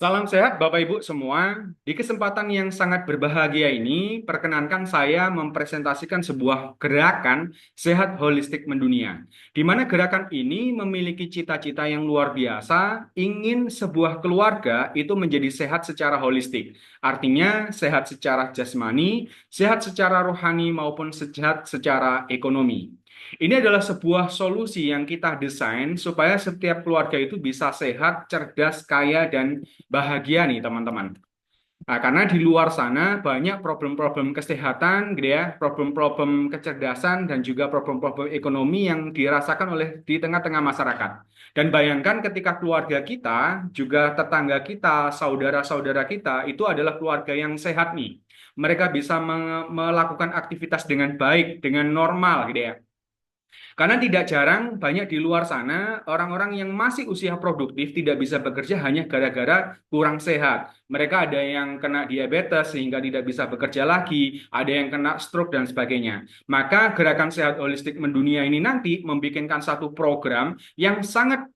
Salam sehat Bapak Ibu semua. Di kesempatan yang sangat berbahagia ini, perkenankan saya mempresentasikan sebuah gerakan sehat holistik mendunia. Di mana gerakan ini memiliki cita-cita yang luar biasa, ingin sebuah keluarga itu menjadi sehat secara holistik. Artinya sehat secara jasmani, sehat secara rohani maupun sehat secara ekonomi. Ini adalah sebuah solusi yang kita desain supaya setiap keluarga itu bisa sehat, cerdas, kaya, dan bahagia nih teman-teman. Nah, karena di luar sana banyak problem-problem kesehatan, gitu ya, problem-problem kecerdasan dan juga problem-problem ekonomi yang dirasakan oleh di tengah-tengah masyarakat. Dan bayangkan ketika keluarga kita, juga tetangga kita, saudara-saudara kita itu adalah keluarga yang sehat nih. Mereka bisa melakukan aktivitas dengan baik, dengan normal, gitu ya. Karena tidak jarang banyak di luar sana orang-orang yang masih usia produktif tidak bisa bekerja hanya gara-gara kurang sehat. Mereka ada yang kena diabetes sehingga tidak bisa bekerja lagi, ada yang kena stroke dan sebagainya. Maka gerakan sehat holistik mendunia ini nanti membikinkan satu program yang sangat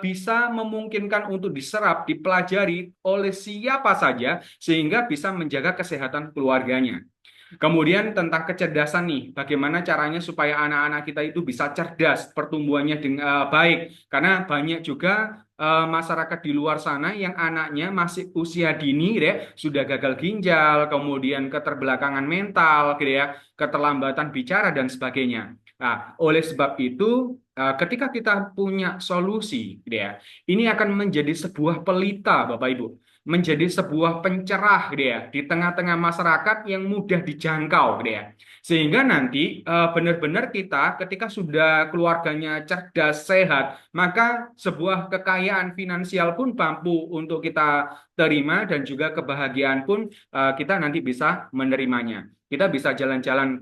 bisa memungkinkan untuk diserap, dipelajari oleh siapa saja sehingga bisa menjaga kesehatan keluarganya. Kemudian tentang kecerdasan nih, bagaimana caranya supaya anak-anak kita itu bisa cerdas, pertumbuhannya dengan baik. Karena banyak juga masyarakat di luar sana yang anaknya masih usia dini, gitu ya, sudah gagal ginjal, kemudian keterbelakangan mental, gitu ya, keterlambatan bicara dan sebagainya. Nah, oleh sebab itu, ketika kita punya solusi, gitu ya, ini akan menjadi sebuah pelita, Bapak Ibu, menjadi sebuah pencerah gitu ya di tengah-tengah masyarakat yang mudah dijangkau gitu ya. Sehingga nanti benar-benar kita ketika sudah keluarganya cerdas, sehat, maka sebuah kekayaan finansial pun mampu untuk kita terima dan juga kebahagiaan pun kita nanti bisa menerimanya. Kita bisa jalan-jalan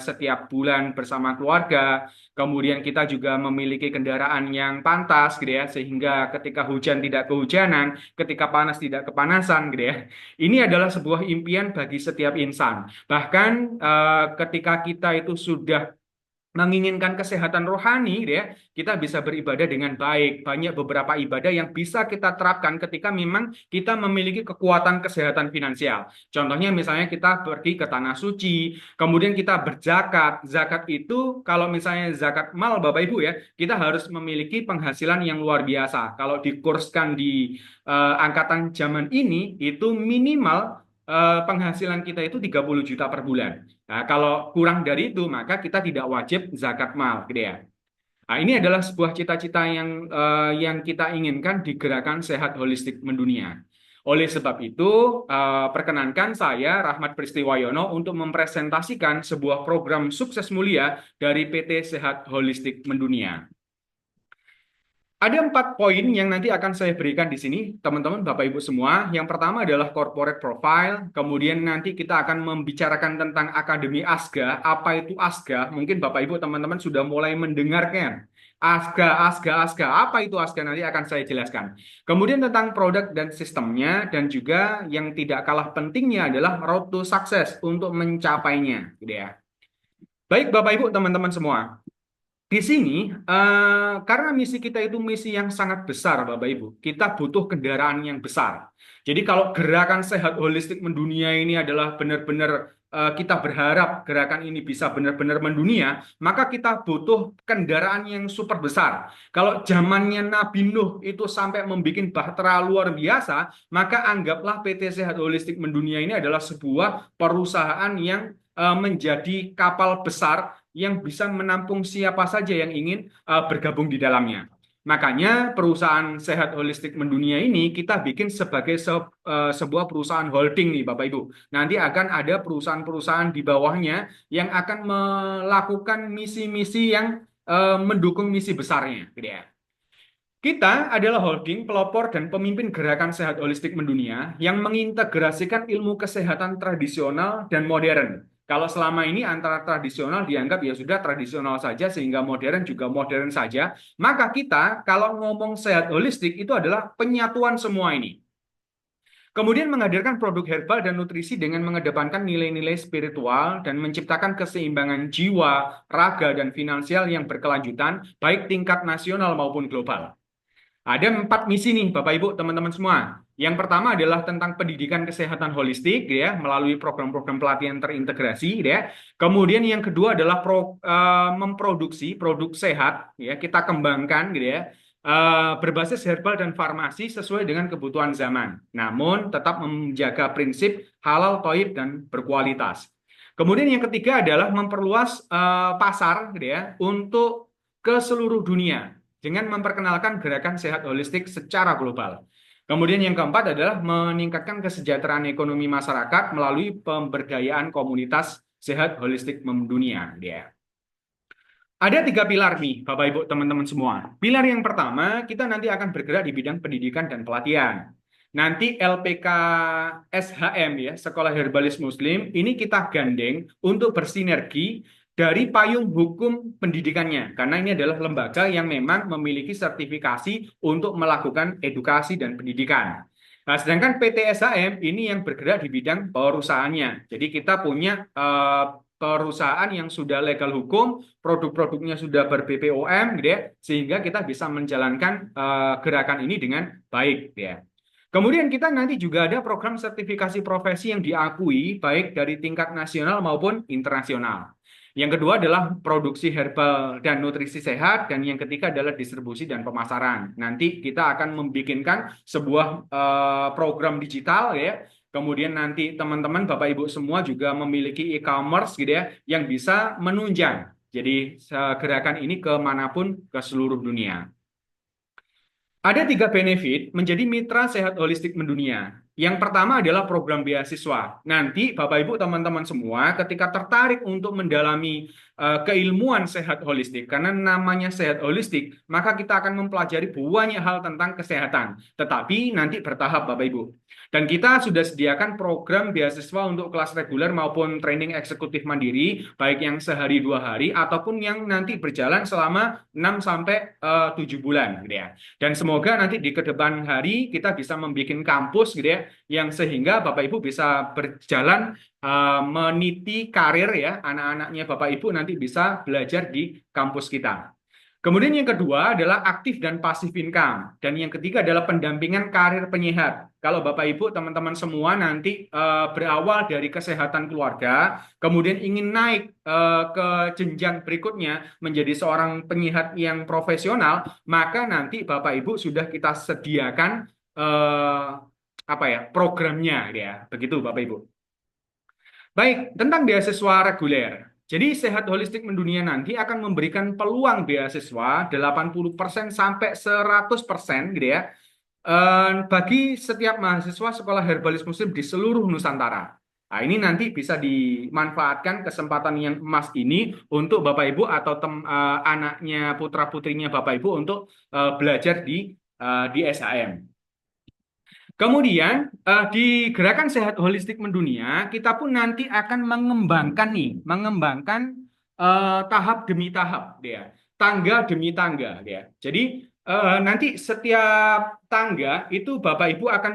setiap bulan bersama keluarga, kemudian kita juga memiliki kendaraan yang pantas gitu ya, sehingga ketika hujan tidak kehujanan, ketika panas tidak kepanasan gitu ya. Ini adalah sebuah impian bagi setiap insan. Bahkan ketika kita itu sudah menginginkan kesehatan rohani, gitu ya, kita bisa beribadah dengan baik. Banyak beberapa ibadah yang bisa kita terapkan ketika memang kita memiliki kekuatan kesehatan finansial. Contohnya misalnya kita pergi ke tanah suci, kemudian kita berzakat. Zakat itu kalau misalnya zakat mal Bapak Ibu ya, kita harus memiliki penghasilan yang luar biasa. Kalau dikurskan di angkatan zaman ini, itu minimal penghasilan kita itu 30 juta per bulan. Nah, kalau kurang dari itu, maka kita tidak wajib zakat mal, gitu ya. Nah, ini adalah sebuah cita-cita yang kita inginkan di gerakan sehat holistik mendunia. Oleh sebab itu, perkenankan saya, Rahmat Pristiwayono, untuk mempresentasikan sebuah program sukses mulia dari PT Sehat Holistik Mendunia. Ada 4 poin yang nanti akan saya berikan di sini, teman-teman, Bapak Ibu semua. Yang pertama adalah corporate profile, kemudian nanti kita akan membicarakan tentang Akademi ASGA. Apa itu ASGA? Mungkin Bapak Ibu teman-teman sudah mulai mendengarkan. ASGA, ASGA, ASGA. Apa itu ASGA? Nanti akan saya jelaskan. Kemudian tentang produk dan sistemnya, dan juga yang tidak kalah pentingnya adalah road to success untuk mencapainya. Gitu ya. Baik Bapak Ibu teman-teman semua. Di sini, karena misi kita itu misi yang sangat besar, Bapak Ibu, kita butuh kendaraan yang besar. Jadi kalau gerakan sehat holistik mendunia ini adalah benar-benar kita berharap gerakan ini bisa benar-benar mendunia, maka kita butuh kendaraan yang super besar. Kalau zamannya Nabi Nuh itu sampai membuat bahtera luar biasa, maka anggaplah PT Sehat Holistik Mendunia ini adalah sebuah perusahaan yang menjadi kapal besar yang bisa menampung siapa saja yang ingin bergabung di dalamnya. Makanya perusahaan sehat holistik mendunia ini kita bikin sebagai sebuah perusahaan holding nih Bapak Ibu. Nanti akan ada perusahaan-perusahaan di bawahnya yang akan melakukan misi-misi yang mendukung misi besarnya, gitu ya. Kita adalah holding, pelopor, dan pemimpin gerakan sehat holistik mendunia yang mengintegrasikan ilmu kesehatan tradisional dan modern. Kalau selama ini antara tradisional dianggap ya sudah tradisional saja sehingga modern juga modern saja, maka kita kalau ngomong sehat holistik itu adalah penyatuan semua ini. Kemudian menghadirkan produk herbal dan nutrisi dengan mengedepankan nilai-nilai spiritual dan menciptakan keseimbangan jiwa, raga, dan finansial yang berkelanjutan, baik tingkat nasional maupun global. Ada 4 misi nih, Bapak Ibu, teman-teman semua. Yang pertama adalah tentang pendidikan kesehatan holistik, gitu ya, melalui program-program pelatihan terintegrasi, gitu ya. Kemudian yang kedua adalah memproduksi produk sehat, ya, kita kembangkan, gitu ya, berbasis herbal dan farmasi sesuai dengan kebutuhan zaman. Namun tetap menjaga prinsip halal, thayyib, dan berkualitas. Kemudian yang ketiga adalah memperluas pasar, gitu ya, untuk ke seluruh dunia dengan memperkenalkan gerakan sehat holistik secara global. Kemudian yang keempat adalah meningkatkan kesejahteraan ekonomi masyarakat melalui pemberdayaan komunitas sehat holistik mendunia. Ya. Ada 3 pilar nih, Bapak Ibu, teman-teman semua. Pilar yang pertama, kita nanti akan bergerak di bidang pendidikan dan pelatihan. Nanti LPK SHM ya, Sekolah Herbalis Muslim, ini kita gandeng untuk bersinergi dari payung hukum pendidikannya. Karena ini adalah lembaga yang memang memiliki sertifikasi untuk melakukan edukasi dan pendidikan. Nah, sedangkan PT SHM ini yang bergerak di bidang perusahaannya. Jadi kita punya perusahaan yang sudah legal hukum, produk-produknya sudah ber-BPOM, gitu ya, sehingga kita bisa menjalankan gerakan ini dengan baik, gitu ya. Kemudian kita nanti juga ada program sertifikasi profesi yang diakui baik dari tingkat nasional maupun internasional. Yang kedua adalah produksi herbal dan nutrisi sehat, dan yang ketiga adalah distribusi dan pemasaran. Nanti kita akan membikinkan sebuah program digital, ya. Kemudian nanti teman-teman, Bapak Ibu semua juga memiliki e-commerce, gitu ya, yang bisa menunjang. Jadi gerakan ini kemanapun ke seluruh dunia. Ada 3 benefit menjadi mitra sehat holistik mendunia. Yang pertama adalah program beasiswa. Nanti Bapak Ibu teman-teman semua ketika tertarik untuk mendalami keilmuan sehat holistik, karena namanya sehat holistik, maka kita akan mempelajari banyak hal tentang kesehatan. Tetapi nanti bertahap Bapak Ibu. Dan kita sudah sediakan program beasiswa untuk kelas reguler maupun training eksekutif mandiri, baik yang sehari 2 hari ataupun yang nanti berjalan selama 6 sampai 7 bulan, gitu ya. Dan semoga nanti di kedepan hari kita bisa membuat kampus, gitu ya, yang sehingga Bapak Ibu bisa berjalan meniti karir, ya, anak-anaknya Bapak Ibu nanti bisa belajar di kampus kita. Kemudian yang kedua adalah aktif dan pasif income. Dan yang ketiga adalah pendampingan karir penyehat. Kalau Bapak Ibu, teman-teman semua nanti berawal dari kesehatan keluarga, kemudian ingin naik ke jenjang berikutnya menjadi seorang penyehat yang profesional, maka nanti Bapak Ibu sudah kita sediakan apa ya, programnya, ya. Begitu Bapak Ibu. Baik, tentang beasiswa reguler. Jadi sehat holistik mendunia nanti akan memberikan peluang beasiswa 80% sampai 100%, gitu ya, bagi setiap mahasiswa sekolah herbalis muslim di seluruh Nusantara. Nah, ini nanti bisa dimanfaatkan kesempatan yang emas ini untuk Bapak Ibu atau anaknya putra-putrinya Bapak Ibu untuk belajar di SHM. Kemudian di gerakan sehat holistik mendunia, kita pun nanti akan mengembangkan tahap demi tahap, ya, tangga demi tangga, ya. Jadi nanti setiap tangga itu Bapak Ibu akan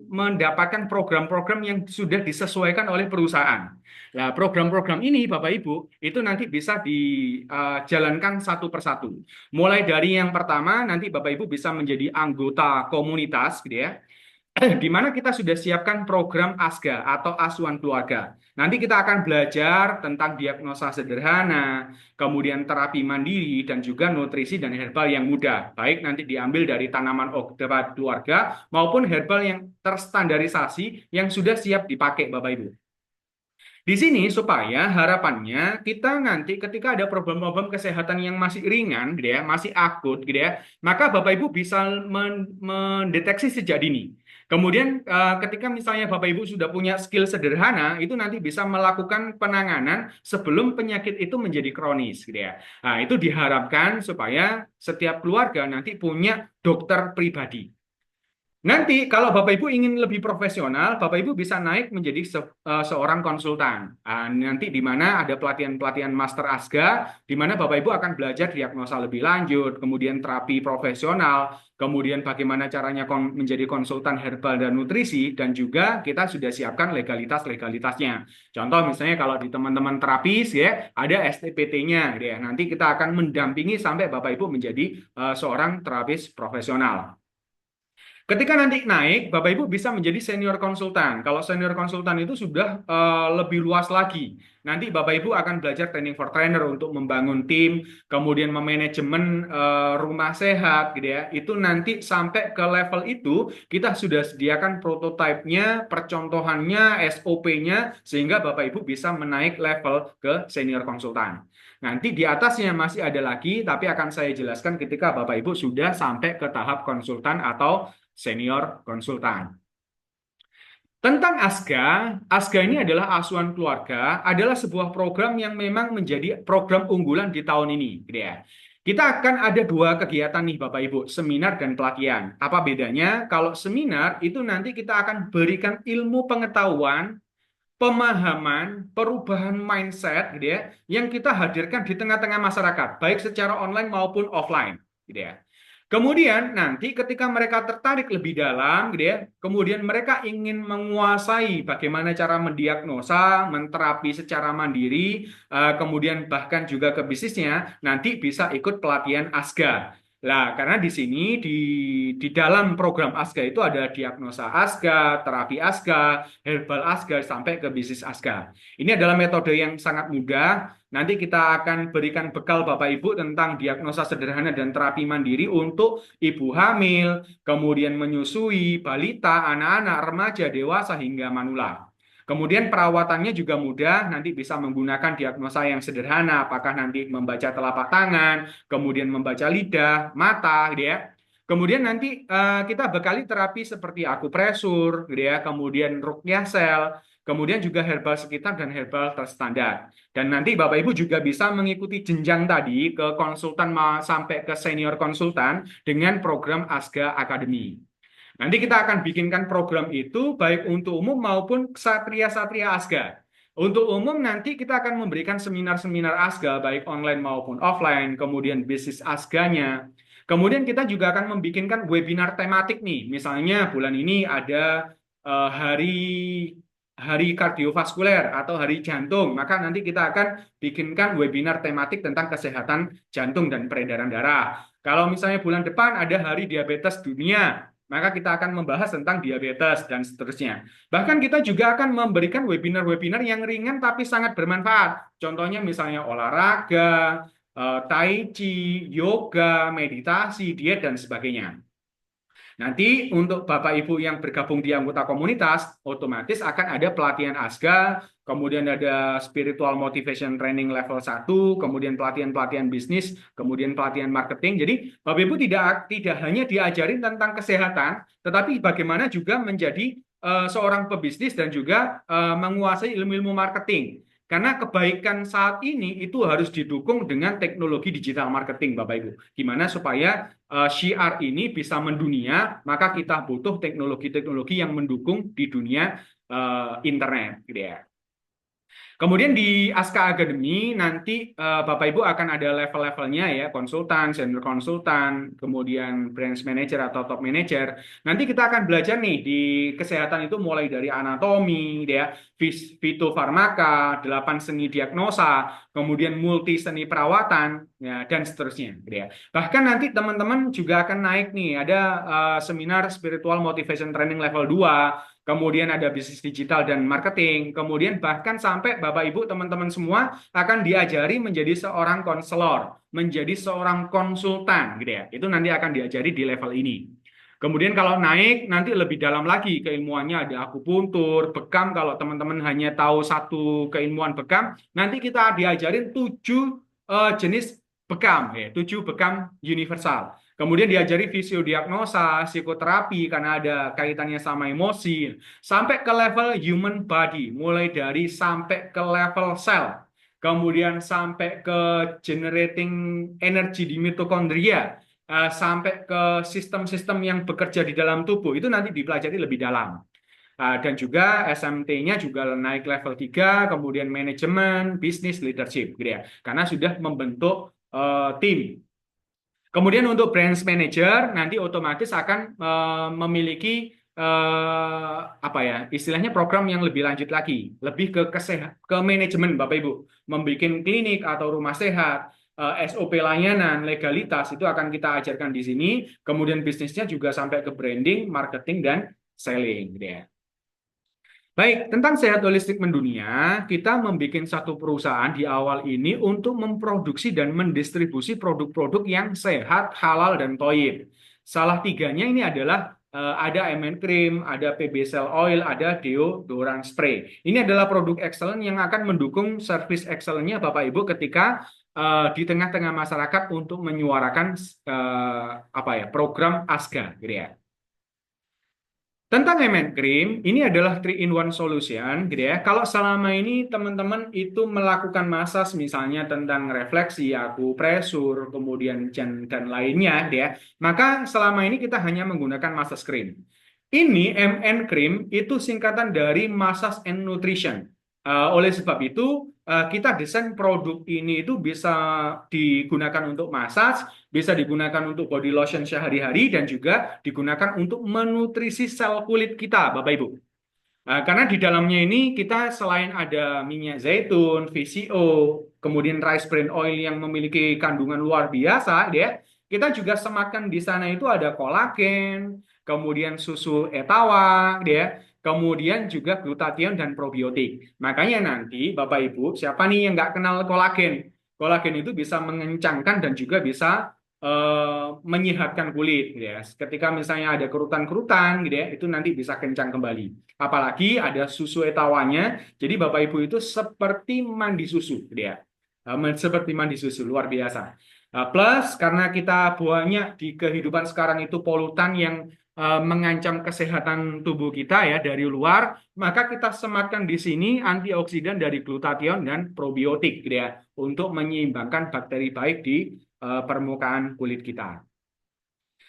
mendapatkan program-program yang sudah disesuaikan oleh perusahaan. Nah, program-program ini Bapak Ibu itu nanti bisa dijalankan satu persatu. Mulai dari yang pertama, nanti Bapak Ibu bisa menjadi anggota komunitas, gitu ya, di mana kita sudah siapkan program ASGA atau asuhan keluarga. Nanti kita akan belajar tentang diagnosa sederhana, kemudian terapi mandiri, dan juga nutrisi dan herbal yang mudah. Baik nanti diambil dari tanaman obat keluarga maupun herbal yang terstandarisasi yang sudah siap dipakai Bapak Ibu. Di sini supaya harapannya kita nanti ketika ada problem-problem kesehatan yang masih ringan, gitu ya, masih akut, gitu ya, maka Bapak Ibu bisa mendeteksi sejak dini. Kemudian ketika misalnya Bapak Ibu sudah punya skill sederhana, itu nanti bisa melakukan penanganan sebelum penyakit itu menjadi kronis, gitu ya. Nah, itu diharapkan supaya setiap keluarga nanti punya dokter pribadi. Nanti kalau Bapak Ibu ingin lebih profesional, Bapak Ibu bisa naik menjadi seorang konsultan. Nanti di mana ada pelatihan-pelatihan Master ASGA, di mana Bapak Ibu akan belajar diagnosa lebih lanjut, kemudian terapi profesional, kemudian bagaimana caranya menjadi konsultan herbal dan nutrisi, dan juga kita sudah siapkan legalitas-legalitasnya. Contoh misalnya kalau di teman-teman terapis, ya, ada STPT-nya, ya. Nanti kita akan mendampingi sampai Bapak Ibu menjadi seorang terapis profesional. Ketika nanti naik, Bapak Ibu bisa menjadi senior konsultan. Kalau senior konsultan itu sudah lebih luas lagi. Nanti Bapak Ibu akan belajar training for trainer untuk membangun tim, kemudian memanajemen rumah sehat, gitu ya. Itu nanti sampai ke level itu kita sudah sediakan prototipenya, percontohannya, SOP-nya, sehingga Bapak Ibu bisa menaik level ke senior konsultan. Nanti di atasnya masih ada lagi, tapi akan saya jelaskan ketika Bapak Ibu sudah sampai ke tahap konsultan atau senior konsultan. Tentang ASGA, ASGA ini adalah asuhan keluarga, adalah sebuah program yang memang menjadi program unggulan di tahun ini, gitu ya. Kita akan ada dua kegiatan nih Bapak Ibu, seminar dan pelatihan. Apa bedanya? Kalau seminar itu nanti kita akan berikan ilmu pengetahuan, pemahaman, perubahan mindset, gitu ya, yang kita hadirkan di tengah-tengah masyarakat, baik secara online maupun offline, gitu ya. Kemudian nanti ketika mereka tertarik lebih dalam, gitu ya, kemudian mereka ingin menguasai bagaimana cara mendiagnosa, menterapi secara mandiri, kemudian bahkan juga ke bisnisnya, nanti bisa ikut pelatihan ASGA. Nah, karena di sini di dalam program ASGA itu ada diagnosa ASGA, terapi ASGA, herbal ASGA sampai ke bisnis ASGA. Ini adalah metode yang sangat mudah. Nanti kita akan berikan bekal Bapak Ibu tentang diagnosa sederhana dan terapi mandiri untuk ibu hamil, kemudian menyusui, balita, anak-anak, remaja, dewasa hingga manula. Kemudian perawatannya juga mudah, nanti bisa menggunakan diagnosa yang sederhana, apakah nanti membaca telapak tangan, kemudian membaca lidah, mata, gitu ya. Kemudian nanti kita bekali terapi seperti akupresur, gitu ya, kemudian ruqyah sel, kemudian juga herbal sekitar dan herbal terstandar. Dan nanti Bapak Ibu juga bisa mengikuti jenjang tadi ke konsultan sampai ke senior konsultan dengan program ASGA Academy. Nanti kita akan bikinkan program itu baik untuk umum maupun satria-satria ASGA. Untuk umum nanti kita akan memberikan seminar-seminar ASGA baik online maupun offline, kemudian bisnis ASGA-nya. Kemudian kita juga akan membikinkan webinar tematik nih. Misalnya bulan ini ada hari hari kardiovaskuler atau hari jantung, maka nanti kita akan bikinkan webinar tematik tentang kesehatan jantung dan peredaran darah. Kalau misalnya bulan depan ada hari diabetes dunia, maka kita akan membahas tentang diabetes dan seterusnya. Bahkan kita juga akan memberikan webinar-webinar yang ringan tapi sangat bermanfaat. Contohnya misalnya olahraga, tai chi, yoga, meditasi, diet, dan sebagainya. Nanti untuk Bapak Ibu yang bergabung di anggota komunitas, otomatis akan ada pelatihan ASGA, kemudian ada spiritual motivation training level 1, kemudian pelatihan-pelatihan bisnis, kemudian pelatihan marketing. Jadi Bapak Ibu tidak hanya diajarin tentang kesehatan, tetapi bagaimana juga menjadi seorang pebisnis dan juga menguasai ilmu-ilmu marketing. Karena kebaikan saat ini itu harus didukung dengan teknologi digital marketing, Bapak Ibu. Gimana supaya syiar ini bisa mendunia, maka kita butuh teknologi-teknologi yang mendukung di dunia internet, gitu ya. Kemudian di Aska Academy nanti Bapak Ibu akan ada level-levelnya ya, konsultan, senior konsultan, kemudian branch manager atau top manager. Nanti kita akan belajar nih di kesehatan itu mulai dari anatomi, ya, fitofarmaka, 8 seni diagnosa, kemudian multi seni perawatan, ya, dan seterusnya, gitu ya. Bahkan nanti teman-teman juga akan naik nih, ada seminar spiritual motivation training level 2. Kemudian ada bisnis digital dan marketing, kemudian bahkan sampai Bapak Ibu teman-teman semua akan diajari menjadi seorang konselor, menjadi seorang konsultan gitu ya. Itu nanti akan diajari di level ini. Kemudian kalau naik nanti lebih dalam lagi keilmuannya, ada akupuntur, bekam. Kalau teman-teman hanya tahu satu keilmuan bekam, nanti kita diajarin 7 jenis bekam, ya, 7 bekam universal. Kemudian diajari fisiodiagnosa, psikoterapi karena ada kaitannya sama emosi, sampai ke level human body, mulai dari sampai ke level sel, kemudian sampai ke generating energy di mitokondria, sampai ke sistem-sistem yang bekerja di dalam tubuh, itu nanti dipelajari lebih dalam. Dan juga SMT-nya juga naik level 3, kemudian manajemen, bisnis, leadership, gitu ya. Karena sudah membentuk tim. Kemudian untuk branch manager nanti otomatis akan memiliki apa ya, istilahnya program yang lebih lanjut lagi, lebih ke manajemen Bapak Ibu, membuat klinik atau rumah sehat, SOP layanan, legalitas itu akan kita ajarkan di sini. Kemudian bisnisnya juga sampai ke branding, marketing, dan selling, gitu ya. Baik, tentang sehat holistik mendunia, kita membuat satu perusahaan di awal ini untuk memproduksi dan mendistribusi produk-produk yang sehat, halal, dan toyib. Salah tiganya ini adalah ada MN Cream, ada PB Cell Oil, ada deodorant spray. Ini adalah produk excellent yang akan mendukung service excellent-nya Bapak Ibu ketika di tengah-tengah masyarakat untuk menyuarakan program ASGA, gitu ya. Tentang MN Cream, ini adalah 3-in-1 solution, gitu ya. Kalau selama ini teman-teman itu melakukan massage misalnya tentang refleksi, akupresur, kemudian dan lainnya, gitu ya, maka selama ini kita hanya menggunakan massage cream. Ini MN Cream itu singkatan dari Massage and Nutrition. Oleh sebab itu, kita desain produk ini itu bisa digunakan untuk massage, bisa digunakan untuk body lotion sehari-hari, dan juga digunakan untuk menutrisi sel kulit kita, Bapak Ibu. Karena di dalamnya ini kita selain ada minyak zaitun, VCO, kemudian rice bran oil yang memiliki kandungan luar biasa, ya, kita juga sematkan di sana itu ada kolagen, kemudian susu etawa, ya, kemudian juga glutathione dan probiotik. Makanya nanti Bapak Ibu, siapa nih yang nggak kenal kolagen? Kolagen itu bisa mengencangkan dan juga bisa menyehatkan kulit, gitu ya. Ketika misalnya ada kerutan-kerutan, gitu ya, itu nanti bisa kencang kembali. Apalagi ada susu etawanya, jadi Bapak Ibu itu seperti mandi susu, gitu ya. Seperti mandi susu, luar biasa. Plus karena kita banyak di kehidupan sekarang itu polutan yang mengancam kesehatan tubuh kita ya dari luar, maka kita sematkan di sini antioksidan dari glutathione dan probiotik, gitu ya, untuk menyeimbangkan bakteri baik di permukaan kulit kita.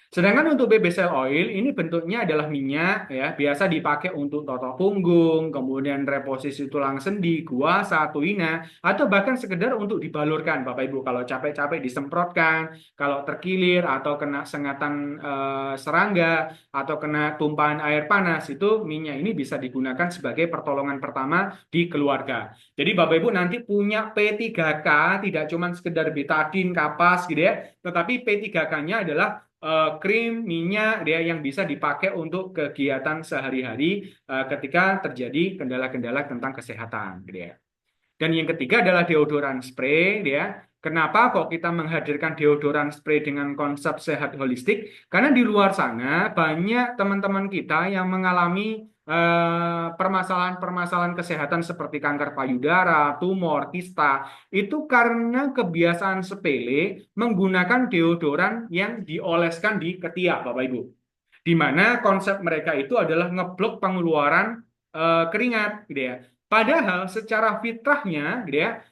Sedangkan untuk BB Cell Oil ini bentuknya adalah minyak ya, biasa dipakai untuk totok punggung, kemudian reposisi tulang sendi, guasa, tuina, atau bahkan sekedar untuk dibalurkan Bapak Ibu kalau capek-capek disemprotkan, kalau terkilir atau kena sengatan serangga atau kena tumpahan air panas, itu minyak ini bisa digunakan sebagai pertolongan pertama di keluarga. Jadi Bapak Ibu nanti punya P3K tidak cuma sekedar betadine, kapas gitu ya, tetapi P3K-nya adalah krim, minyak dia yang bisa dipakai untuk kegiatan sehari-hari ketika terjadi kendala-kendala tentang kesehatan, gitu ya. Dan yang ketiga adalah deodoran spray, ya. Kenapa kok kita menghadirkan deodoran spray dengan konsep sehat holistik? Karena di luar sana banyak teman-teman kita yang mengalami permasalahan-permasalahan kesehatan seperti kanker payudara, tumor, kista, itu karena kebiasaan sepele menggunakan deodoran yang dioleskan di ketiak, Bapak Ibu. Di mana konsep mereka itu adalah ngeblok pengeluaran keringat, gitu ya. Padahal secara fitrahnya, gitu ya,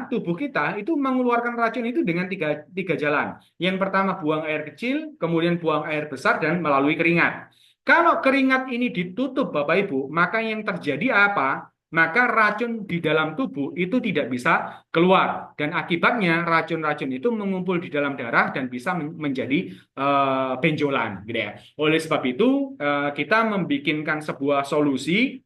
tubuh kita itu mengeluarkan racun itu dengan tiga jalan. Yang pertama buang air kecil, kemudian buang air besar, dan melalui keringat. Kalau keringat ini ditutup, Bapak Ibu, maka yang terjadi apa? Maka racun di dalam tubuh itu tidak bisa keluar. Dan akibatnya racun-racun itu mengumpul di dalam darah dan bisa menjadi benjolan, gitu ya. Oleh sebab itu, kita membikinkan sebuah solusi.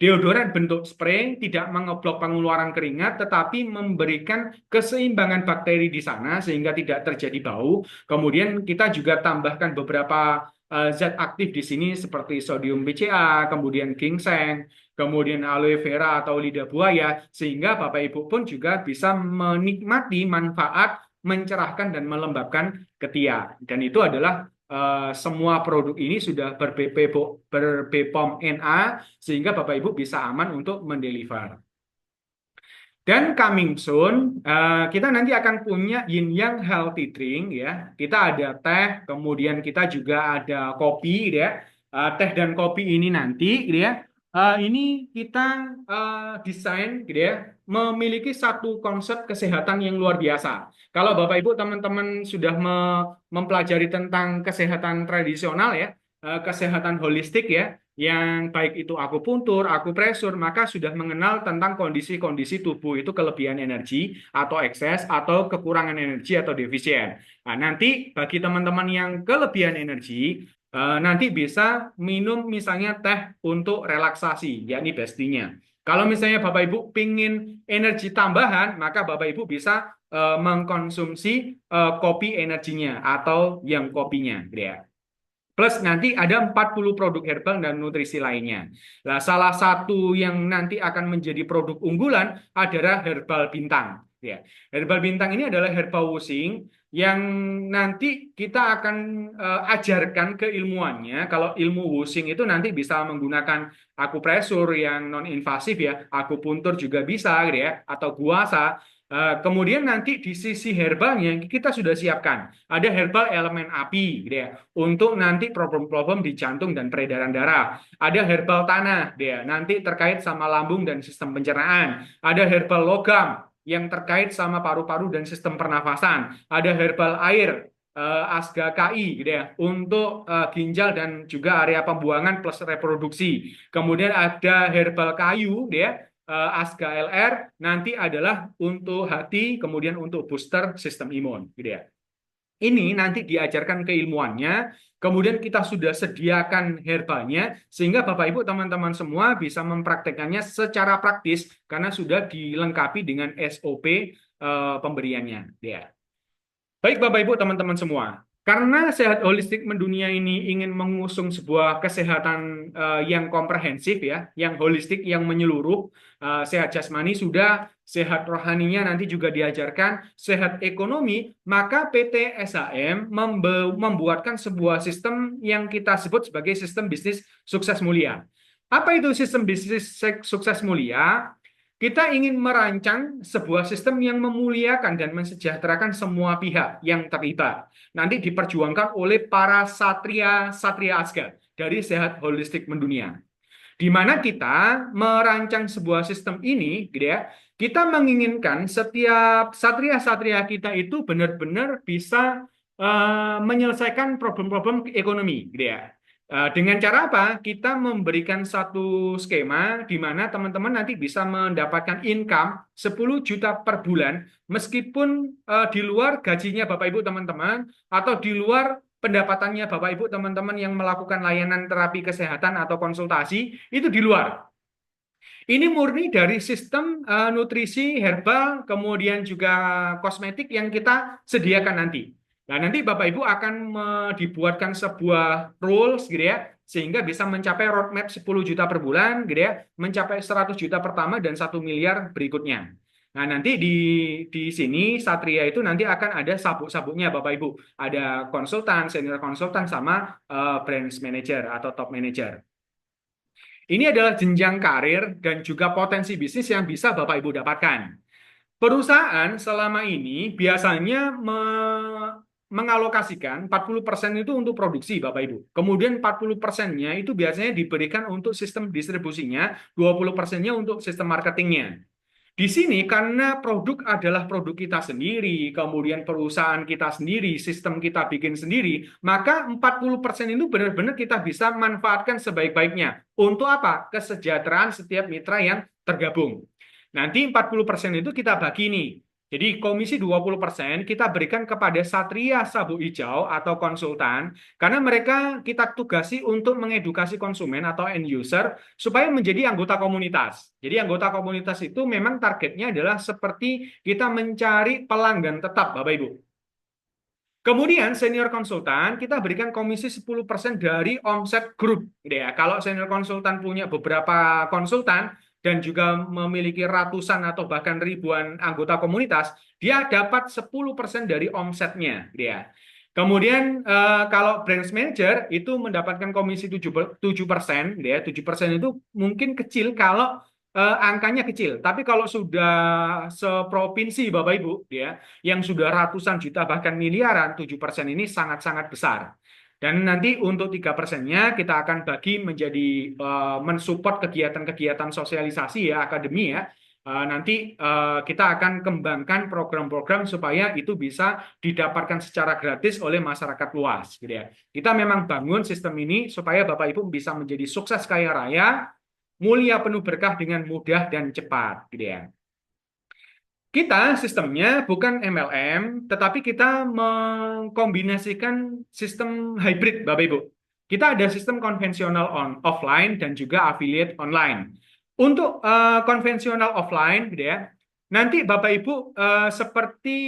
Deodoran bentuk spray tidak mengeblok pengeluaran keringat, tetapi memberikan keseimbangan bakteri di sana sehingga tidak terjadi bau. Kemudian kita juga tambahkan beberapa zat aktif di sini seperti sodium BCA, kemudian ginseng, kemudian aloe vera atau lidah buaya, sehingga Bapak Ibu pun juga bisa menikmati manfaat mencerahkan dan melembabkan ketiak. Dan itu adalah semua produk ini sudah berbPOM NA sehingga Bapak Ibu bisa aman untuk mendeliver. Dan coming soon, kita nanti akan punya Yin Yang Healthy Drink ya. Kita ada teh, kemudian kita juga ada kopi gitu ya. Teh dan kopi ini nanti gitu ya. Ini kita desain gitu ya, memiliki satu konsep kesehatan yang luar biasa. Kalau Bapak Ibu teman-teman sudah mempelajari tentang kesehatan tradisional ya, kesehatan holistik ya, yang baik itu akupuntur, akupresur, maka sudah mengenal tentang kondisi-kondisi tubuh itu kelebihan energi atau ekses atau kekurangan energi atau defisien. Nah, nanti bagi teman-teman yang kelebihan energi, nanti bisa minum misalnya teh untuk relaksasi, yakni bestinya. Kalau misalnya Bapak Ibu pingin energi tambahan, maka Bapak Ibu bisa mengkonsumsi kopi energinya atau yang kopinya, gitu ya. Plus nanti ada 40 produk herbal dan nutrisi lainnya. Nah, salah satu yang nanti akan menjadi produk unggulan adalah herbal bintang. Ya, herbal bintang ini adalah herbal washing yang nanti kita akan ajarkan keilmuannya. Kalau ilmu washing itu nanti bisa menggunakan akupresur yang non invasif ya, akupuntur juga bisa gitu ya, atau guasa. Kemudian nanti di sisi herbalnya kita sudah siapkan ada herbal elemen api gitu ya untuk nanti problem-problem di jantung dan peredaran darah. Ada herbal tanah dia nanti terkait sama lambung dan sistem pencernaan. Ada herbal logam yang terkait sama paru-paru dan sistem pernafasan. Ada herbal air Asga KI gitu ya untuk ginjal dan juga area pembuangan plus reproduksi. Kemudian ada herbal kayu dia Asga LR nanti adalah untuk hati kemudian untuk booster sistem imun gitu ya. Ini nanti diajarkan keilmuannya, kemudian kita sudah sediakan herbalnya, sehingga Bapak Ibu teman-teman semua bisa mempraktekannya secara praktis karena sudah dilengkapi dengan SOP pemberiannya. Ya. Baik Bapak Ibu teman-teman semua, karena sehat holistik mendunia ini ingin mengusung sebuah kesehatan yang komprehensif ya, yang holistik, yang menyeluruh, sehat jasmani sudah, sehat rohaninya nanti juga diajarkan, sehat ekonomi, maka PT SHM membuatkan sebuah sistem yang kita sebut sebagai sistem bisnis sukses mulia. Apa itu sistem bisnis sukses mulia? Kita ingin merancang sebuah sistem yang memuliakan dan mensejahterakan semua pihak yang terlibat. Nanti diperjuangkan oleh para satria-satria Asgar dari sehat holistik mendunia. Di mana kita merancang sebuah sistem ini, gitu ya, kita menginginkan setiap satria-satria kita itu benar-benar bisa menyelesaikan problem-problem ekonomi, gitu ya. Dengan cara apa? Kita memberikan satu skema di mana teman-teman nanti bisa mendapatkan income 10 juta per bulan meskipun di luar gajinya Bapak Ibu teman-teman atau di luar pendapatannya Bapak Ibu teman-teman yang melakukan layanan terapi kesehatan atau konsultasi itu di luar. Ini murni dari sistem nutrisi herbal, kemudian juga kosmetik yang kita sediakan nanti. Nah, nanti Bapak Ibu akan dibuatkan sebuah rules gitu ya, sehingga bisa mencapai roadmap 10 juta per bulan gitu ya, mencapai 100 juta pertama dan 1 miliar berikutnya. Nah, nanti di sini Satria itu nanti akan ada sabuk-sabuknya Bapak Ibu. Ada konsultan, senior konsultan sama brand manager atau top manager. Ini adalah jenjang karir dan juga potensi bisnis yang bisa Bapak Ibu dapatkan. Perusahaan selama ini biasanya mengalokasikan 40% itu untuk produksi Bapak Ibu. Kemudian 40%-nya itu biasanya diberikan untuk sistem distribusinya, 20%-nya untuk sistem marketingnya. Di sini karena produk adalah produk kita sendiri, kemudian perusahaan kita sendiri, sistem kita bikin sendiri, maka 40% itu benar-benar kita bisa manfaatkan sebaik-baiknya. Untuk apa? Kesejahteraan setiap mitra yang tergabung. Nanti 40% itu kita bagi nih. Jadi komisi 20% kita berikan kepada Satria Sabuk Hijau atau konsultan karena mereka kita tugasi untuk mengedukasi konsumen atau end user supaya menjadi anggota komunitas. Jadi anggota komunitas itu memang targetnya adalah seperti kita mencari pelanggan tetap Bapak Ibu. Kemudian senior konsultan kita berikan komisi 10% dari omset grup. Ya, kalau senior konsultan punya beberapa konsultan dan juga memiliki ratusan atau bahkan ribuan anggota komunitas, dia dapat 10% dari omsetnya. Ya. Kemudian kalau branch manager itu mendapatkan komisi 7%, ya, 7% itu mungkin kecil kalau angkanya kecil. Tapi kalau sudah seprovinsi Bapak Ibu, ya, yang sudah ratusan juta bahkan miliaran, 7% ini sangat-sangat besar. Dan nanti untuk 3%-nya kita akan bagi menjadi mensupport kegiatan-kegiatan sosialisasi ya, akademi ya. Nanti kita akan kembangkan program-program supaya itu bisa didapatkan secara gratis oleh masyarakat luas gitu ya. Kita memang bangun sistem ini supaya Bapak Ibu bisa menjadi sukses kaya raya, mulia penuh berkah dengan mudah dan cepat gitu ya. Kita sistemnya bukan MLM, tetapi kita mengkombinasikan sistem hybrid, Bapak Ibu. Kita ada sistem konvensional offline dan juga affiliate online. Untuk konvensional offline, gitu ya, Nanti Bapak Ibu seperti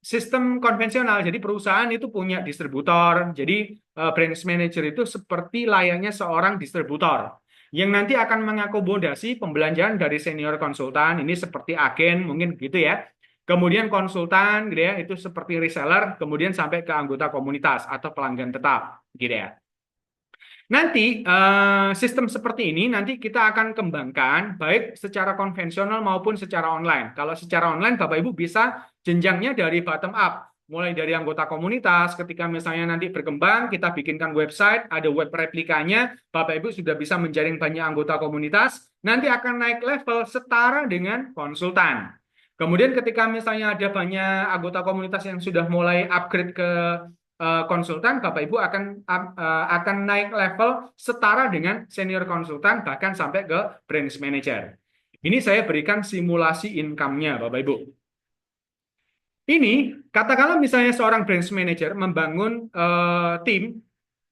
sistem konvensional, jadi perusahaan itu punya distributor, jadi branch manager itu seperti layaknya seorang distributor yang nanti akan mengakomodasi pembelanjaan dari senior konsultan, ini seperti agen mungkin gitu ya. Kemudian konsultan gitu ya, itu seperti reseller, kemudian sampai ke anggota komunitas atau pelanggan tetap gitu ya. Nanti sistem seperti ini nanti kita akan kembangkan baik secara konvensional maupun secara online. Kalau secara online Bapak Ibu bisa jenjangnya dari bottom up, mulai dari anggota komunitas. Ketika misalnya nanti berkembang, kita bikinkan website, ada web replikanya, Bapak Ibu sudah bisa menjaring banyak anggota komunitas. Nanti akan naik level setara dengan konsultan. Kemudian ketika misalnya ada banyak anggota komunitas yang sudah mulai upgrade ke konsultan, Bapak Ibu akan naik level setara dengan senior konsultan bahkan sampai ke branch manager. Ini saya berikan simulasi income-nya, Bapak Ibu. Ini katakanlah misalnya seorang branch manager membangun tim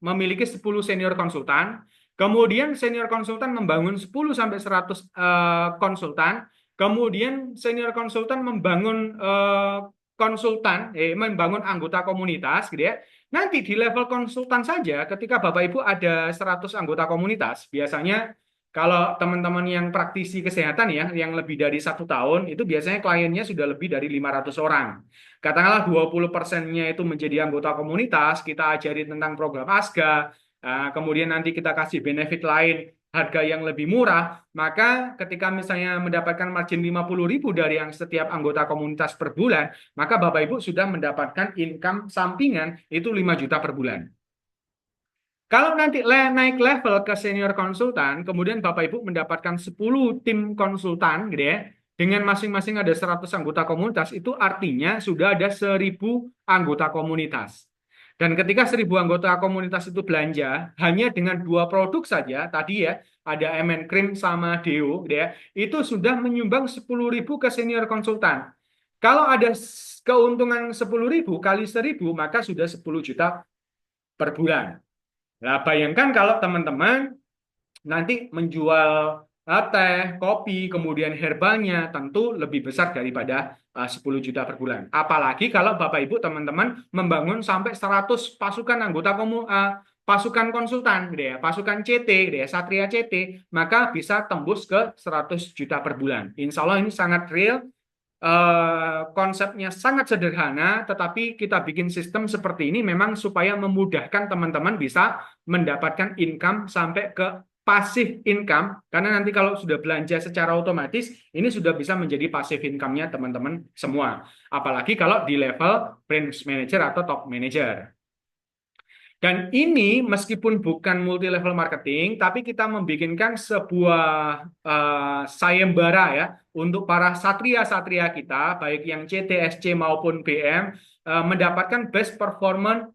memiliki 10 senior konsultan, kemudian senior konsultan membangun 10 sampai 100 konsultan, kemudian senior konsultan membangun membangun anggota komunitas gitu ya. Nanti di level konsultan saja ketika Bapak Ibu ada 100 anggota komunitas, biasanya kalau teman-teman yang praktisi kesehatan ya, yang lebih dari 1 tahun, itu biasanya kliennya sudah lebih dari 500 orang. Katakanlah 20%-nya itu menjadi anggota komunitas, kita ajari tentang program ASGA, kemudian nanti kita kasih benefit lain, harga yang lebih murah, maka ketika misalnya mendapatkan margin 50.000 dari yang setiap anggota komunitas per bulan, maka Bapak Ibu sudah mendapatkan income sampingan itu 5 juta per bulan. Kalau nanti naik level ke senior konsultan, kemudian Bapak Ibu mendapatkan 10 tim konsultan gitu ya, dengan masing-masing ada 100 anggota komunitas, itu artinya sudah ada 1.000 anggota komunitas. Dan ketika 1.000 anggota komunitas itu belanja, hanya dengan 2 produk saja, tadi ya, ada MN Cream sama Deo, gitu ya, itu sudah menyumbang 10.000 ke senior konsultan. Kalau ada keuntungan 10.000 kali 1.000, maka sudah 10 juta per bulan. Nah, bayangkan kalau teman-teman nanti menjual teh, kopi, kemudian herbalnya tentu lebih besar daripada 10 juta per bulan. Apalagi kalau Bapak Ibu teman-teman membangun sampai 100 pasukan anggota pasukan konsultan gitu ya, pasukan CT gitu ya, Satria CT, maka bisa tembus ke 100 juta per bulan. Insya Allah ini sangat real. Konsepnya sangat sederhana, tetapi kita bikin sistem seperti ini memang supaya memudahkan teman-teman bisa mendapatkan income sampai ke passive income, karena nanti kalau sudah belanja secara otomatis, ini sudah bisa menjadi passive income-nya teman-teman semua. Apalagi kalau di level branch manager atau top manager. Dan ini meskipun bukan multi level marketing, tapi kita membikinkan sebuah sayembara ya untuk para satria-satria kita, baik yang CTSC maupun BM, mendapatkan best performance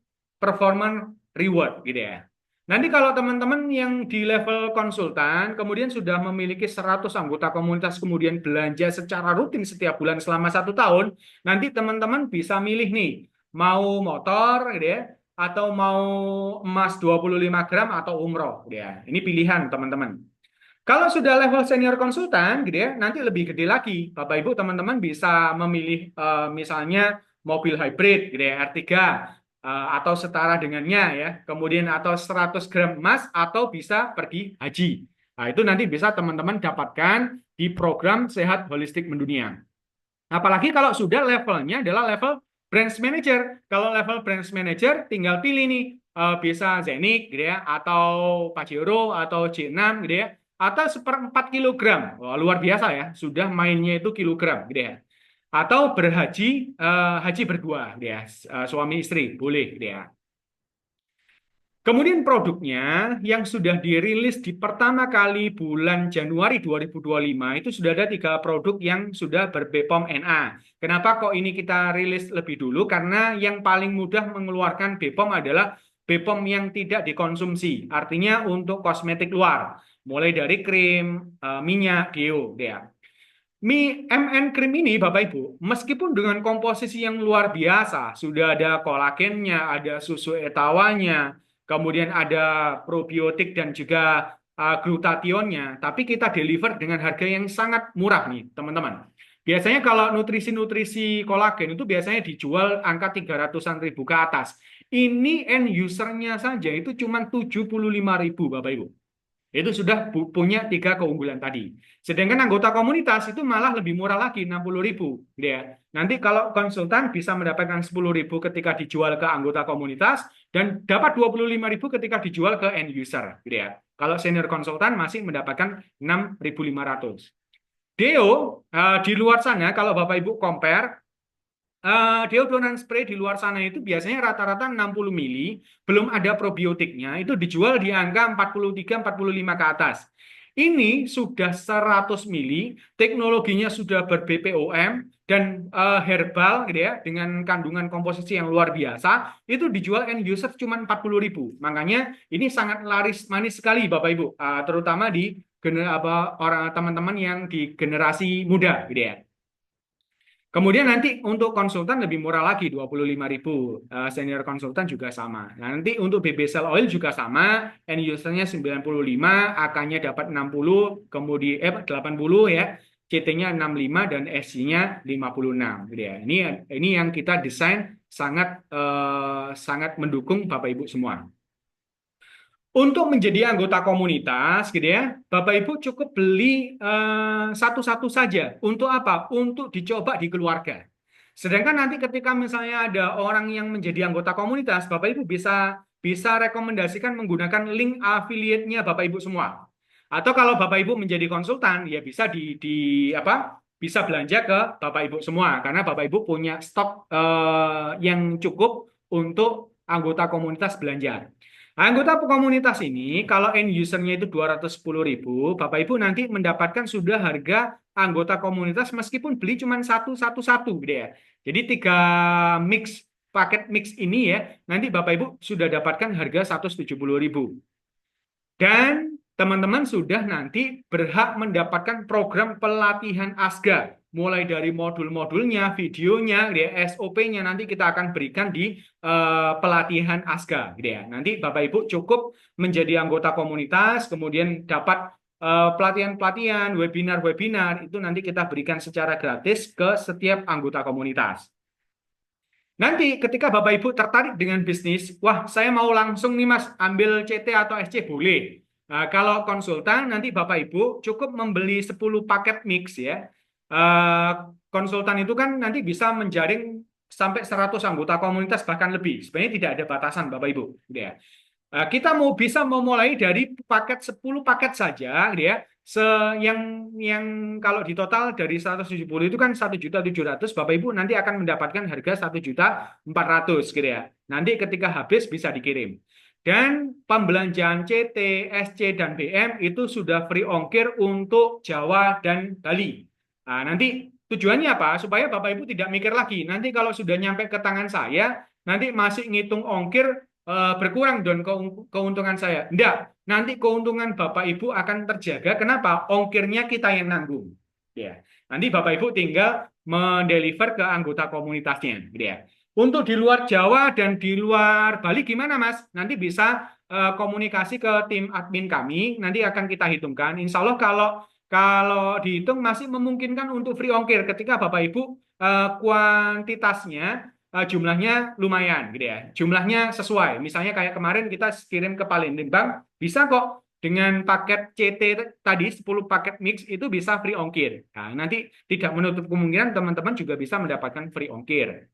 reward gitu ya. Nanti kalau teman-teman yang di level konsultan, kemudian sudah memiliki 100 anggota komunitas, kemudian belanja secara rutin setiap bulan selama 1 tahun, nanti teman-teman bisa milih nih, mau motor gitu ya, atau mau emas 25 gram atau umroh gitu ya. Ini pilihan teman-teman. Kalau sudah level senior konsultan gitu ya, nanti lebih gede lagi. Bapak Ibu teman-teman bisa memilih misalnya mobil hybrid gitu ya, R3 atau setara dengannya ya. Kemudian atau 100 gram emas atau bisa pergi haji. Nah, itu nanti bisa teman-teman dapatkan di program Sehat Holistik Mendunia. Apalagi kalau sudah levelnya adalah level branch manager. Kalau level branch manager tinggal pilih nih bisa Zenith gitu ya, atau Pajero atau J6 gitu ya, atau 1/4 kilogram. Wah, luar biasa ya, sudah mainnya itu kilogram gitu ya. Atau berhaji haji berdua gitu ya, suami istri boleh gitu ya. Kemudian produknya yang sudah dirilis di pertama kali bulan Januari 2025 itu sudah ada 3 produk yang sudah ber-BPOM NA. Kenapa kok ini kita rilis lebih dulu? Karena yang paling mudah mengeluarkan BPOM adalah BPOM yang tidak dikonsumsi. Artinya untuk kosmetik luar. Mulai dari krim, minyak, deo. Ya. MN Cream ini Bapak Ibu, meskipun dengan komposisi yang luar biasa, sudah ada kolagennya, ada susu etawanya, kemudian ada probiotik dan juga glutationnya, tapi kita deliver dengan harga yang sangat murah nih, teman-teman. Biasanya kalau nutrisi-nutrisi kolagen itu biasanya dijual angka 300-an ribu ke atas. Ini end usernya saja itu cuma 75.000 Bapak Ibu. Itu sudah punya tiga keunggulan tadi. Sedangkan anggota komunitas itu malah lebih murah lagi, 60.000. Gitu ya. Nanti kalau konsultan bisa mendapatkan 10.000 ketika dijual ke anggota komunitas dan dapat 25.000 ketika dijual ke end user. Gitu ya. Kalau senior konsultan masih mendapatkan 6.500. Deo di luar sana kalau Bapak Ibu compare deodoran spray di luar sana itu biasanya rata-rata 60 mili, belum ada probiotiknya, itu dijual di angka 43-45 ke atas. Ini sudah 100 mili, teknologinya sudah ber-BPOM, dan herbal gitu ya, dengan kandungan komposisi yang luar biasa, itu dijual end user cuma 40.000. Makanya ini sangat laris manis sekali Bapak Ibu, terutama di orang teman-teman yang di generasi muda gitu ya. Kemudian nanti untuk konsultan lebih murah lagi 25.000. Senior konsultan juga sama. Nah, nanti untuk BB Cell Oil juga sama, end usernya 95, AK-nya dapat 60, kemudian 80 ya, CT-nya 65 dan SC-nya 56 gitu ya. Ini yang kita desain sangat sangat mendukung Bapak Ibu semua. Untuk menjadi anggota komunitas, gitu ya, Bapak Ibu cukup beli satu-satu saja. Untuk apa? Untuk dicoba di keluarga. Sedangkan nanti ketika misalnya ada orang yang menjadi anggota komunitas, Bapak Ibu bisa bisa rekomendasikan menggunakan link affiliate-nya Bapak Ibu semua. Atau kalau Bapak Ibu menjadi konsultan, ya bisa di apa? Bisa belanja ke Bapak Ibu semua karena Bapak Ibu punya stok yang cukup untuk anggota komunitas belanja. Anggota komunitas ini, kalau end usernya itu 210.000, Bapak Ibu nanti mendapatkan sudah harga anggota komunitas meskipun beli cuma satu-satu gitu ya. Jadi paket mix ini ya, nanti Bapak Ibu sudah dapatkan harga 170.000. Dan teman-teman sudah nanti berhak mendapatkan program pelatihan ASGA. Mulai dari modul-modulnya, videonya, ya, SOP-nya nanti kita akan berikan di pelatihan ASGA. Gitu ya. Nanti Bapak Ibu cukup menjadi anggota komunitas, kemudian dapat pelatihan-pelatihan, webinar-webinar, itu nanti kita berikan secara gratis ke setiap anggota komunitas. Nanti ketika Bapak Ibu tertarik dengan bisnis, wah saya mau langsung nih Mas ambil CT atau SC boleh. Nah, kalau konsultan nanti Bapak Ibu cukup membeli 10 paket mix ya. Eh, Konsultan itu kan nanti bisa menjaring sampai 100 anggota komunitas bahkan lebih. Sebenarnya tidak ada batasan Bapak Ibu, gitu ya. Kita bisa memulai dari 10 paket saja, gitu ya. Se yang kalau di total dari 170 itu kan 1.700.000, Bapak Ibu nanti akan mendapatkan harga 1.400.000 gitu ya. Nanti ketika habis bisa dikirim. Dan pembelanjaan CT, SC dan BM itu sudah free ongkir untuk Jawa dan Bali. Nah, nanti tujuannya apa? Supaya Bapak Ibu tidak mikir lagi. Nanti kalau sudah nyampe ke tangan saya, nanti masih ngitung ongkir berkurang dan keuntungan saya. Enggak, nanti keuntungan Bapak Ibu akan terjaga. Kenapa? Ongkirnya kita yang nanggung. Ya. Nanti Bapak Ibu tinggal mendeliver ke anggota komunitasnya, gitu ya. Untuk di luar Jawa dan di luar Bali gimana, Mas? Nanti bisa komunikasi ke tim admin kami, nanti akan kita hitungkan. Insya Allah kalau dihitung masih memungkinkan untuk free ongkir ketika Bapak Ibu kuantitasnya jumlahnya lumayan gitu ya. Jumlahnya sesuai. Misalnya kayak kemarin kita kirim ke Palembang, bisa kok dengan paket CT tadi 10 paket mix itu bisa free ongkir. Nah, nanti tidak menutup kemungkinan teman-teman juga bisa mendapatkan free ongkir.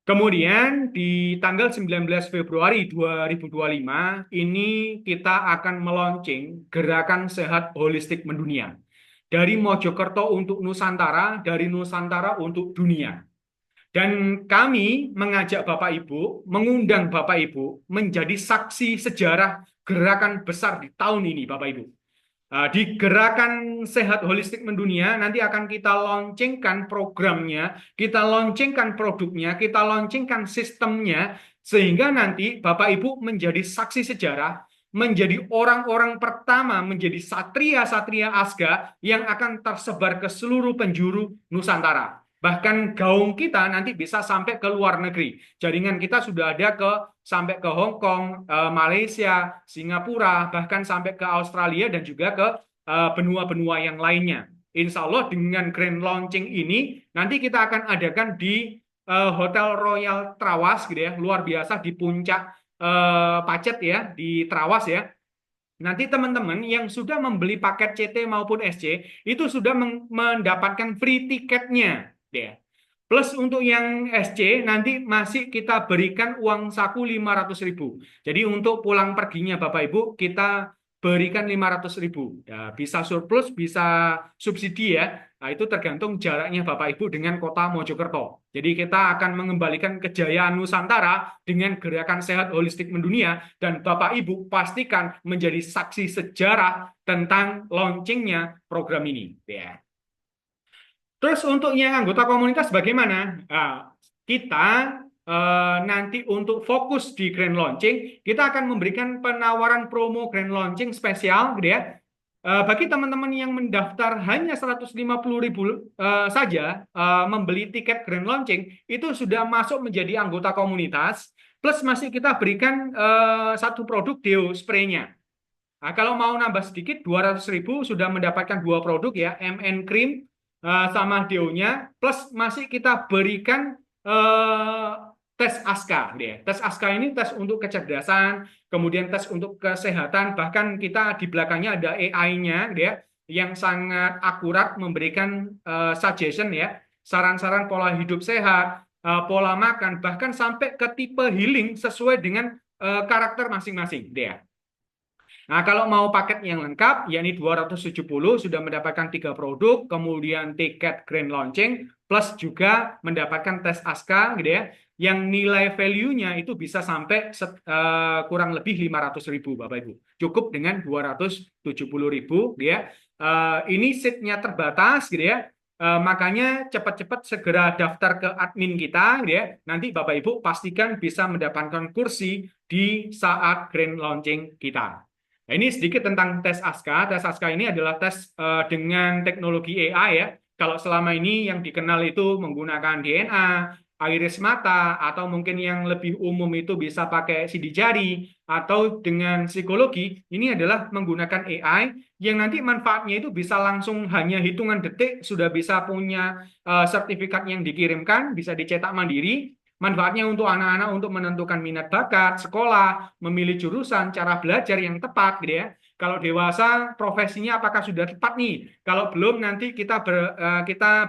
Kemudian di tanggal 19 Februari 2025 ini kita akan meluncing gerakan sehat holistik mendunia. Dari Mojokerto untuk Nusantara, dari Nusantara untuk dunia. Dan kami mengajak Bapak Ibu, mengundang Bapak Ibu menjadi saksi sejarah gerakan besar di tahun ini, Bapak Ibu. Di gerakan sehat holistik mendunia nanti akan kita launchingkan programnya, kita launchingkan produknya, kita launchingkan sistemnya, sehingga nanti Bapak Ibu menjadi saksi sejarah, menjadi orang-orang pertama, menjadi satria-satria ASGA yang akan tersebar ke seluruh penjuru Nusantara. Bahkan gaung kita nanti bisa sampai ke luar negeri. Jaringan kita sudah ada sampai ke Hong Kong, Malaysia, Singapura, bahkan sampai ke Australia dan juga ke benua-benua yang lainnya. Insya Allah dengan grand launching ini nanti kita akan adakan di Hotel Royal Trawas gitu ya, luar biasa di puncak Pacet ya, di Trawas ya. Nanti teman-teman yang sudah membeli paket CT maupun SC itu sudah mendapatkan free tiketnya ya. Plus untuk yang SC nanti masih kita berikan uang saku 500.000. Jadi untuk pulang perginya Bapak Ibu kita berikan 500.000. Ya, bisa surplus, bisa subsidi ya. Nah itu tergantung jaraknya Bapak Ibu dengan kota Mojokerto. Jadi kita akan mengembalikan kejayaan Nusantara dengan gerakan sehat holistik mendunia dan Bapak Ibu pastikan menjadi saksi sejarah tentang launchingnya program ini. Ya. Terus untuk yang anggota komunitas bagaimana? Nah, kita nanti untuk fokus di grand launching, kita akan memberikan penawaran promo grand launching spesial, gitu ya. Bagi teman-teman yang mendaftar hanya 150.000 saja membeli tiket grand launching, itu sudah masuk menjadi anggota komunitas. Plus masih kita berikan satu produk deo spraynya. Nah, kalau mau nambah sedikit, 200.000 sudah mendapatkan dua produk ya, MN Cream sama deonya, plus masih kita berikan eh, tes ASKA. Ya. Tes ASKA ini tes untuk kecerdasan, kemudian tes untuk kesehatan, bahkan kita di belakangnya ada AI-nya ya, yang sangat akurat memberikan suggestion ya, saran-saran pola hidup sehat, pola makan, bahkan sampai ke tipe healing sesuai dengan karakter masing-masing. Ya. Nah, kalau mau paket yang lengkap, yakni 270 sudah mendapatkan tiga produk, kemudian tiket grand launching, plus juga mendapatkan tes ASKA, gitu ya, yang nilai value-nya itu bisa sampai kurang lebih 500.000, Bapak Ibu. Cukup dengan 270.000, gitu ya. Ini seat-nya terbatas, gitu ya. Makanya cepat-cepat segera daftar ke admin kita, gitu ya. Nanti Bapak Ibu pastikan bisa mendapatkan kursi di saat grand launching kita. Nah, ini sedikit tentang tes ASKA. Tes ASKA ini adalah tes dengan teknologi AI ya. Kalau selama ini yang dikenal itu menggunakan DNA, iris mata, atau mungkin yang lebih umum itu bisa pakai sidik jari, atau dengan psikologi, ini adalah menggunakan AI yang nanti manfaatnya itu bisa langsung hanya hitungan detik, sudah bisa punya sertifikat yang dikirimkan, bisa dicetak mandiri, manfaatnya untuk anak-anak untuk menentukan minat bakat, sekolah, memilih jurusan, cara belajar yang tepat gitu ya. Kalau dewasa profesinya apakah sudah tepat nih? Kalau belum nanti kita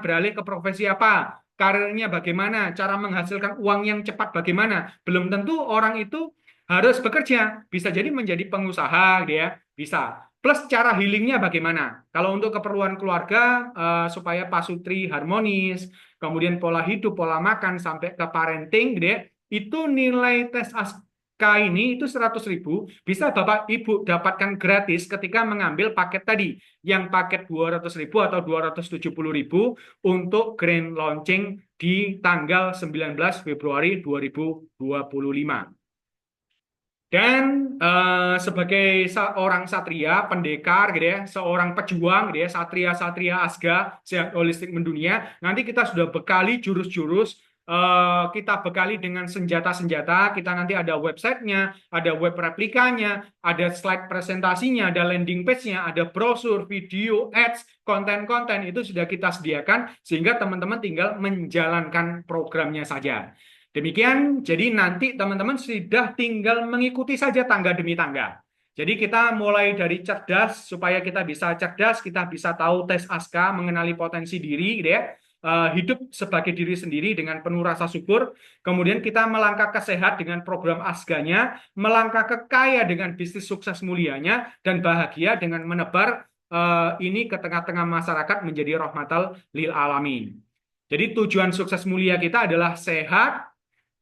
beralih ke profesi apa? Karirnya bagaimana? Cara menghasilkan uang yang cepat bagaimana? Belum tentu orang itu harus bekerja. Bisa jadi menjadi pengusaha gitu ya. Bisa. Plus cara healingnya bagaimana? Kalau untuk keperluan keluarga supaya pasutri harmonis, kemudian pola hidup, pola makan, sampai ke parenting, gitu ya, itu nilai tes ASKA ini itu 100.000, bisa Bapak Ibu dapatkan gratis ketika mengambil paket tadi, yang paket 200.000 atau 270.000 untuk grand launching di tanggal 19 Februari 2025. Dan sebagai seorang satria, pendekar gitu ya, seorang pejuang gitu ya, satria-satria Asga, sehat holistik mendunia, nanti kita sudah bekali jurus-jurus, kita bekali dengan senjata-senjata, kita nanti ada websitenya, ada web replikanya, ada slide presentasinya, ada landing page-nya, ada brosur, video, ads, konten-konten, itu sudah kita sediakan, sehingga teman-teman tinggal menjalankan programnya saja. Demikian, jadi nanti teman-teman sudah tinggal mengikuti saja tangga demi tangga. Jadi kita mulai dari cerdas, supaya kita bisa cerdas, kita bisa tahu tes ASKA, mengenali potensi diri, gitu ya. Hidup sebagai diri sendiri dengan penuh rasa syukur. Kemudian kita melangkah ke sehat dengan program ASGA-nya, melangkah ke kaya dengan bisnis sukses mulianya, dan bahagia dengan menebar ini ke tengah-tengah masyarakat menjadi rahmatal lil alamin. Jadi tujuan sukses mulia kita adalah sehat,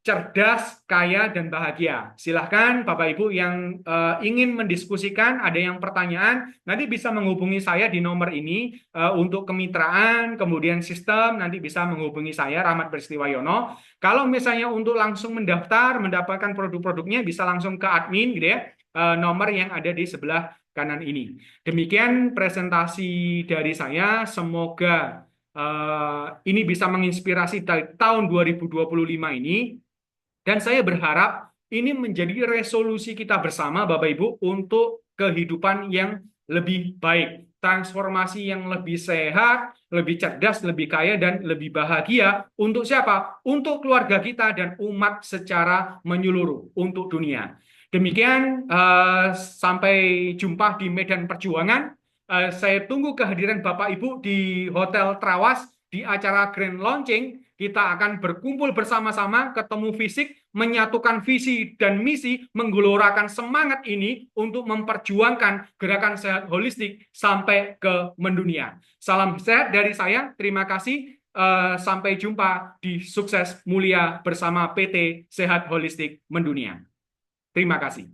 cerdas, kaya, dan bahagia. Silahkan Bapak Ibu yang ingin mendiskusikan, ada yang pertanyaan, nanti bisa menghubungi saya di nomor ini untuk kemitraan, kemudian sistem, nanti bisa menghubungi saya, Rahmat Pristiwayono. Kalau misalnya untuk langsung mendaftar, mendapatkan produk-produknya, bisa langsung ke admin, gitu ya, nomor yang ada di sebelah kanan ini. Demikian presentasi dari saya, semoga ini bisa menginspirasi tahun 2025 ini. Dan saya berharap ini menjadi resolusi kita bersama, Bapak Ibu, untuk kehidupan yang lebih baik. transformasi yang lebih sehat, lebih cerdas, lebih kaya, dan lebih bahagia. Untuk siapa? Untuk keluarga kita dan umat secara menyeluruh, untuk dunia. Demikian, sampai jumpa di medan perjuangan. Saya tunggu kehadiran Bapak Ibu di Hotel Trawas di acara Grand Launching. Kita akan berkumpul bersama-sama, ketemu fisik, menyatukan visi dan misi, menggelorakan semangat ini untuk memperjuangkan gerakan sehat holistik sampai ke mendunia. Salam sehat dari saya, terima kasih. Sampai jumpa di Sukses Mulia bersama PT Sehat Holistik Mendunia. Terima kasih.